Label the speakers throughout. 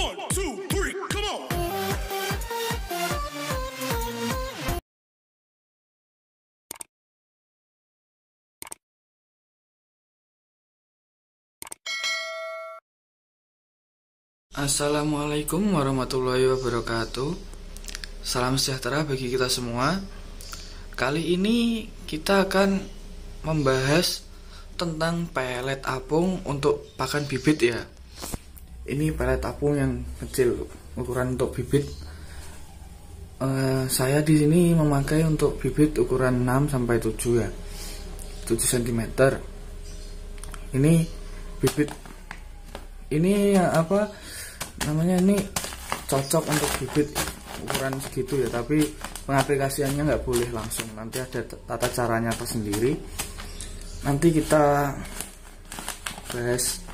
Speaker 1: 1, 2, 3, come on.
Speaker 2: Assalamualaikum warahmatullahi wabarakatuh. Salam sejahtera bagi kita semua. Kali ini kita akan membahas tentang pelet apung untuk pakan bibit ya. Ini pelet apung yang kecil, ukuran untuk bibit. Saya di sini memakai untuk bibit ukuran 6 sampai 7 ya. 7 cm. Ini bibit ini apa namanya, ini cocok untuk bibit ukuran segitu ya, tapi pengaplikasiannya nggak boleh langsung, nanti ada tata caranya tersendiri. Nanti kita bahas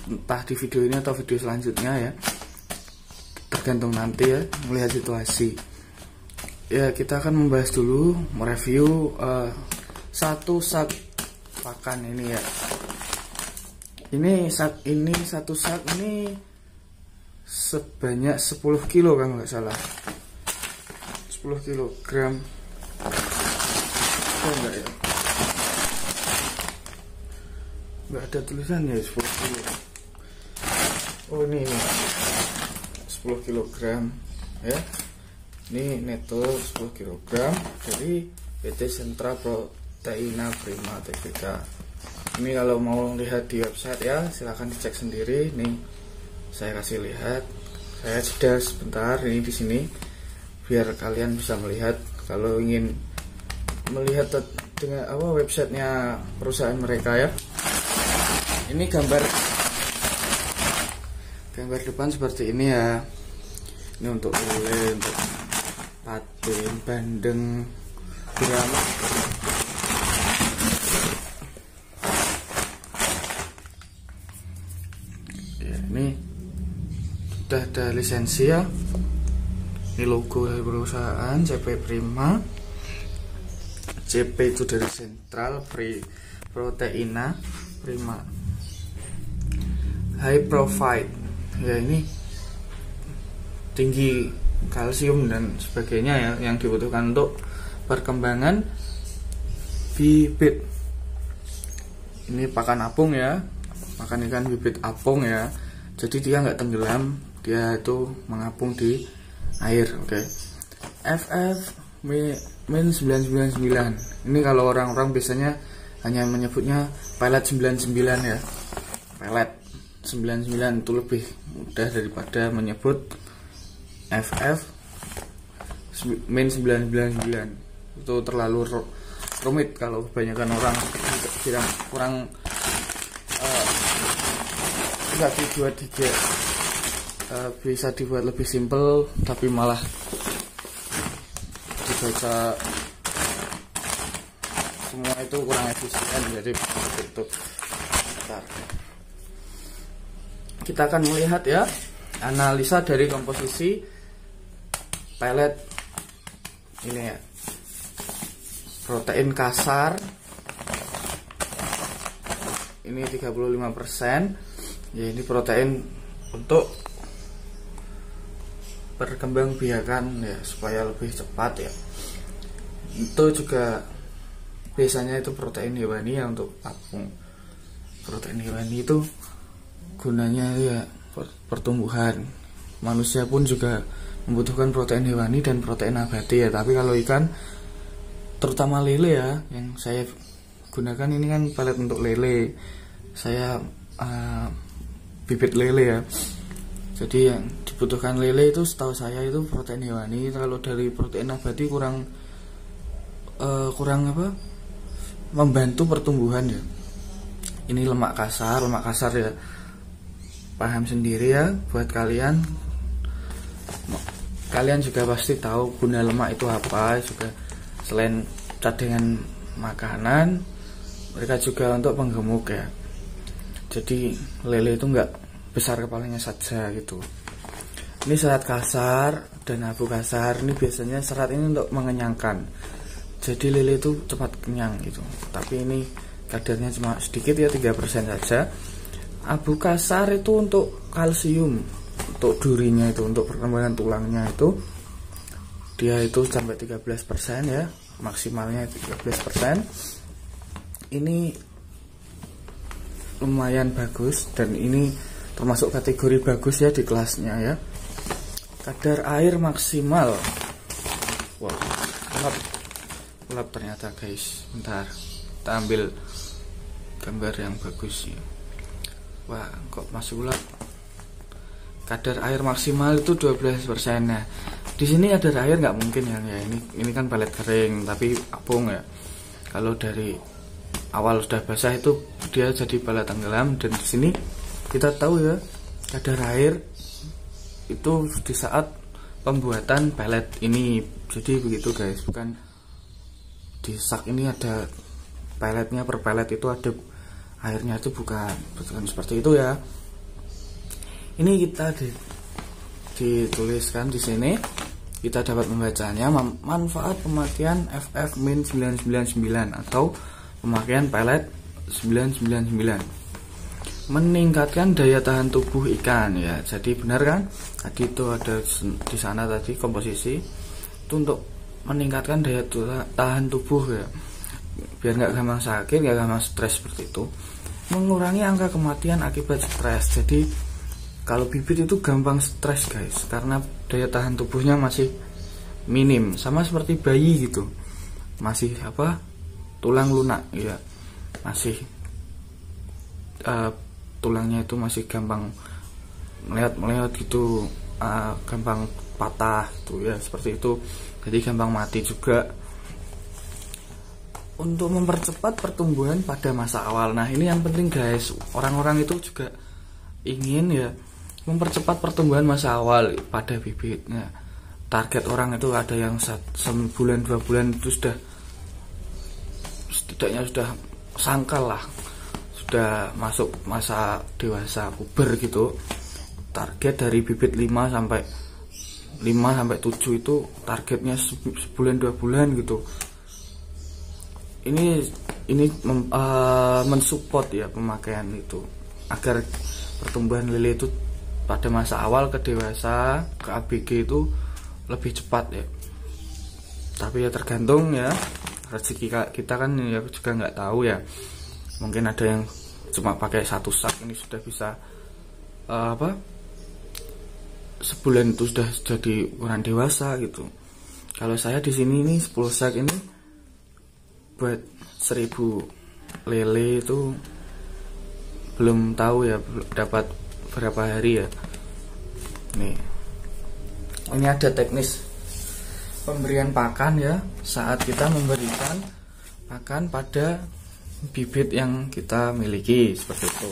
Speaker 2: entah di video ini atau video selanjutnya ya, tergantung nanti ya, melihat situasi ya. Kita akan membahas dulu, mereview satu sak pakan ini ya. Ini satu sak ini sebanyak 10 kilo kalau nggak salah, 10 kilogram. Oh enggak ya, nggak ada tulisannya 10 kilo. Oh ini 10 kilogram ya. Ini neto 10 kilogram dari PT Sentra Proteina Prima Tbk. Ini kalau mau lihat di website ya, silahkan dicek sendiri. Nih saya kasih lihat, saya jeda sebentar ini di sini biar kalian bisa melihat. Kalau ingin melihat dengan websitenya perusahaan mereka ya. Ini gambar depan seperti ini ya. Ini untuk lele, untuk patin, bandeng, gram. Ya, ini sudah ada lisensi ya. Ini logo dari perusahaan CP Prima. CP itu dari Sentral Proteina Prima. High profile ya, ini tinggi kalsium dan sebagainya ya, yang dibutuhkan untuk perkembangan bibit. Ini pakan apung ya, pakan ikan bibit apung ya. Jadi dia nggak tenggelam, dia itu mengapung di air. Oke. FF-999. Ini kalau orang-orang biasanya hanya menyebutnya pelet 99 ya. Pelet 99 itu lebih mudah daripada menyebut FF-999. Itu terlalu rumit kalau kebanyakan orang kurang nggak dibuat bisa dibuat lebih simple, tapi malah dibaca semua itu kurang efisien. Jadi itu bentar. Kita akan melihat ya, analisa dari komposisi pelet ini ya. Protein kasar ini 35%. Ya, ini protein untuk perkembangbiakan ya, supaya lebih cepat ya. Itu juga biasanya itu protein hewani ya untuk apung. Protein hewani itu gunanya ya pertumbuhan. Manusia pun juga membutuhkan protein hewani dan protein nabati ya. Tapi kalau ikan, terutama lele ya, yang saya gunakan ini kan pelet untuk lele. Saya bibit lele ya. Jadi yang dibutuhkan lele itu setahu saya itu protein hewani. Kalau dari protein nabati kurang membantu pertumbuhan ya. Ini lemak kasar ya. Paham sendiri ya buat kalian. Kalian juga pasti tahu guna lemak itu apa. Juga selain cadangan makanan, mereka juga untuk penggemuk ya. Jadi lele itu enggak besar kepalanya saja gitu. Ini serat kasar dan abu kasar. Ini biasanya serat ini untuk mengenyangkan. Jadi lele itu cepat kenyang gitu. Tapi ini kadarnya cuma sedikit ya, 3% saja. Abu kasar itu untuk kalsium. untuk durinya itu, untuk perkembangan tulangnya itu dia itu sampai 13% ya, maksimalnya 13%. Ini lumayan bagus dan ini termasuk kategori bagus ya di kelasnya ya. Kadar air maksimal, wow, gelap ternyata guys. Bentar, kita ambil gambar yang bagus ya. Wah, kok masuk gelap. Kadar air maksimal itu 12%. Nah, di sini kadar air nggak mungkin ya. Ini kan pelet kering tapi apung ya. Kalau dari awal sudah basah itu dia jadi pelet tenggelam, dan di sini kita tahu ya kadar air itu di saat pembuatan pelet ini. Jadi begitu guys, bukan di sak ini ada peletnya, per pelet itu ada airnya, itu bukan seperti itu ya. Ini kita dituliskan di sini, kita dapat membacanya manfaat pemakaian FF-999 atau pemakaian pelet 999, meningkatkan daya tahan tubuh ikan ya. Jadi benar kan, tadi itu ada di sana tadi komposisi itu untuk meningkatkan daya tahan tubuh ya, biar nggak gampang sakit, nggak gampang stres seperti itu. Mengurangi angka kematian akibat stres. Jadi kalau bibit itu gampang stres guys, karena daya tahan tubuhnya masih minim, sama seperti bayi gitu, masih tulang lunak ya, masih tulangnya itu masih gampang meleot gitu, gampang patah gitu ya, seperti itu. Jadi gampang mati juga. Untuk mempercepat pertumbuhan pada masa awal, nah ini yang penting guys, orang-orang itu juga ingin ya mempercepat pertumbuhan masa awal pada bibit. Nah, target orang itu ada yang sebulan 2 bulan itu sudah setidaknya sudah sangkal lah, sudah masuk masa dewasa puber gitu. Target dari bibit 5 sampai 7 itu targetnya sebulan 2 bulan gitu. Ini mensupport ya pemakaian itu agar pertumbuhan lele itu pada masa awal ke dewasa ke ABG itu lebih cepat ya. Tapi ya tergantung ya rezeki kita kan ya, juga nggak tahu ya. Mungkin ada yang cuma pakai 1 sak ini sudah bisa sebulan itu sudah jadi ukuran dewasa gitu. Kalau saya di sini ini 10 sak ini buat 1000 lele itu belum tahu ya dapat berapa hari ya. Nih, ini ada teknis pemberian pakan ya, saat kita memberikan pakan pada bibit yang kita miliki seperti itu.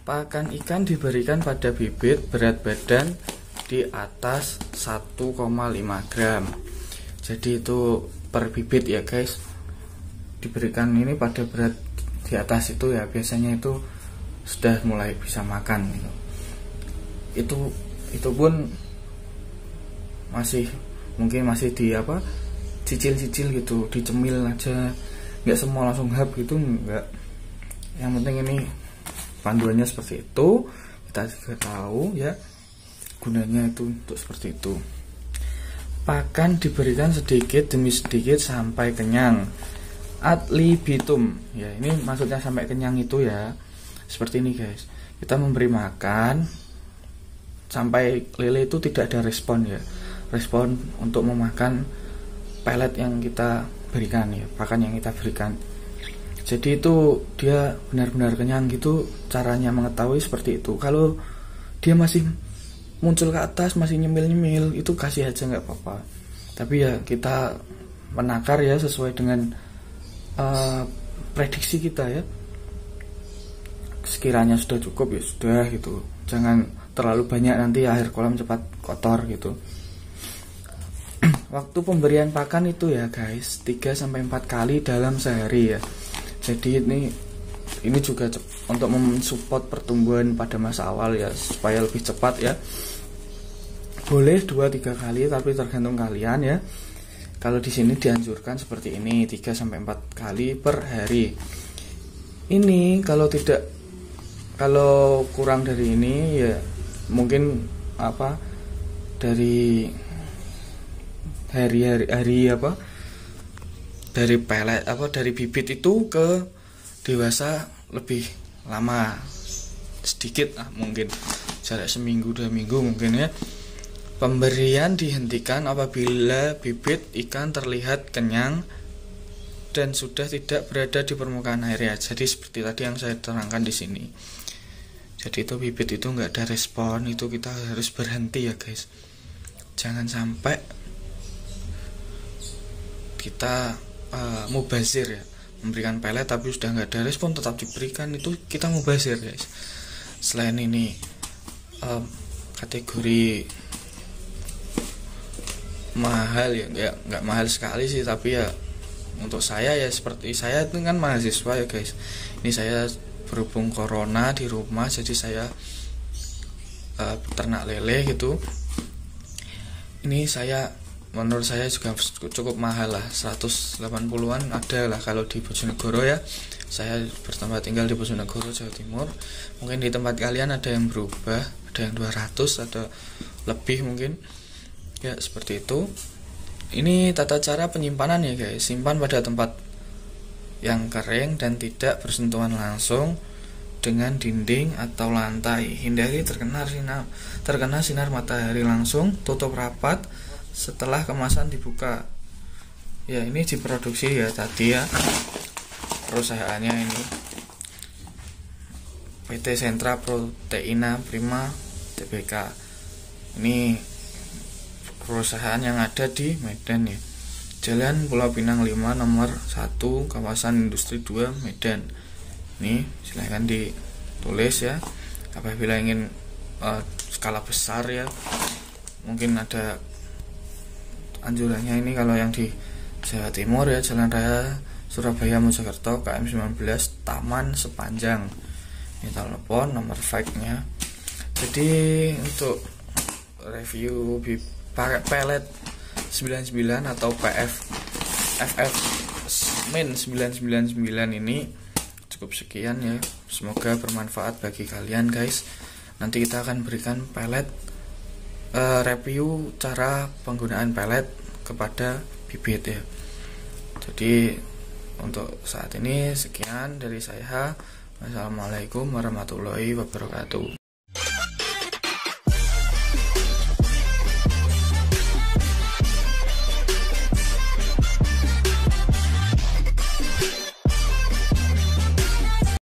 Speaker 2: Pakan ikan diberikan pada bibit berat badan di atas 1,5 gram. Jadi itu per bibit ya guys, diberikan ini pada berat di atas itu ya, biasanya itu sudah mulai bisa makan gitu. Itu pun masih mungkin masih cicil-cicil gitu, dicemil aja, nggak semua langsung hap gitu, nggak. Yang penting ini panduannya seperti itu, kita juga tahu ya gunanya itu untuk seperti itu. Pakan diberikan sedikit demi sedikit sampai kenyang. Ad libitum ya, ini maksudnya sampai kenyang itu ya seperti ini guys, kita memberi makan sampai lele itu tidak ada respon ya, respon untuk memakan pelet yang kita berikan ya, pakan yang kita berikan. Jadi itu dia benar-benar kenyang gitu. Caranya mengetahui seperti itu, kalau dia masih muncul ke atas, masih nyemil-nyemil, itu kasih aja nggak apa-apa. Tapi ya kita menakar ya sesuai dengan prediksi kita ya. Sekiranya sudah cukup ya sudah gitu, jangan terlalu banyak, nanti air kolam cepat kotor gitu. Waktu pemberian pakan itu ya guys 3-4 kali dalam sehari ya. Jadi ini juga untuk mensupport pertumbuhan pada masa awal ya, supaya lebih cepat ya. Boleh 2-3 kali tapi tergantung kalian ya. Kalau di sini dianjurkan seperti ini 3-4 kali per hari. Ini kalau tidak kalau kurang dari ini ya mungkin apa dari hari apa dari pelet apa dari bibit itu ke dewasa lebih lama sedikit mungkin jarak seminggu 2 minggu mungkin ya. Pemberian dihentikan apabila bibit ikan terlihat kenyang dan sudah tidak berada di permukaan air ya. Jadi seperti tadi yang saya terangkan di sini. Jadi itu bibit itu nggak ada respon, itu kita harus berhenti ya guys. Jangan sampai kita mubazir ya, memberikan pelet tapi sudah nggak ada respon tetap diberikan, itu kita mubazir guys. Selain ini kategori mahal ya, nggak mahal sekali sih, tapi ya untuk saya ya seperti saya itu kan mahasiswa ya guys. Ini saya berhubung corona di rumah, jadi saya ternak lele gitu. Ini saya menurut saya juga cukup mahal lah, 180-an ada lah kalau di Bojonegoro ya. Saya bertempat tinggal di Bojonegoro, Jawa Timur. Mungkin di tempat kalian ada yang berubah, ada yang 200, ada lebih mungkin. Ya seperti itu. Ini tata cara penyimpanan ya guys. Simpan pada tempat yang kering dan tidak bersentuhan langsung dengan dinding atau lantai. Hindari terkena sinar matahari langsung. Tutup rapat setelah kemasan dibuka. Ya ini diproduksi ya tadi ya, perusahaannya ini PT Sentra Proteina Prima Tbk. Ini perusahaan yang ada di Medan ya, Jalan Pulau Pinang 5 nomor 1 kawasan industri 2 Medan. Ini silahkan ditulis ya apabila ingin skala besar ya. Mungkin ada anjurannya ini kalau yang di Jawa Timur ya, Jalan Raya Surabaya Mojokerto KM 19 Taman Sepanjang. Ini telepon nomor fax-nya. Jadi untuk review pakai pelet 99 atau FF Min 999 ini cukup sekian ya. Semoga bermanfaat bagi kalian guys. Nanti kita akan berikan pelet review cara penggunaan pelet kepada bibit ya. Jadi untuk saat ini sekian dari saya. Wassalamualaikum warahmatullahi wabarakatuh.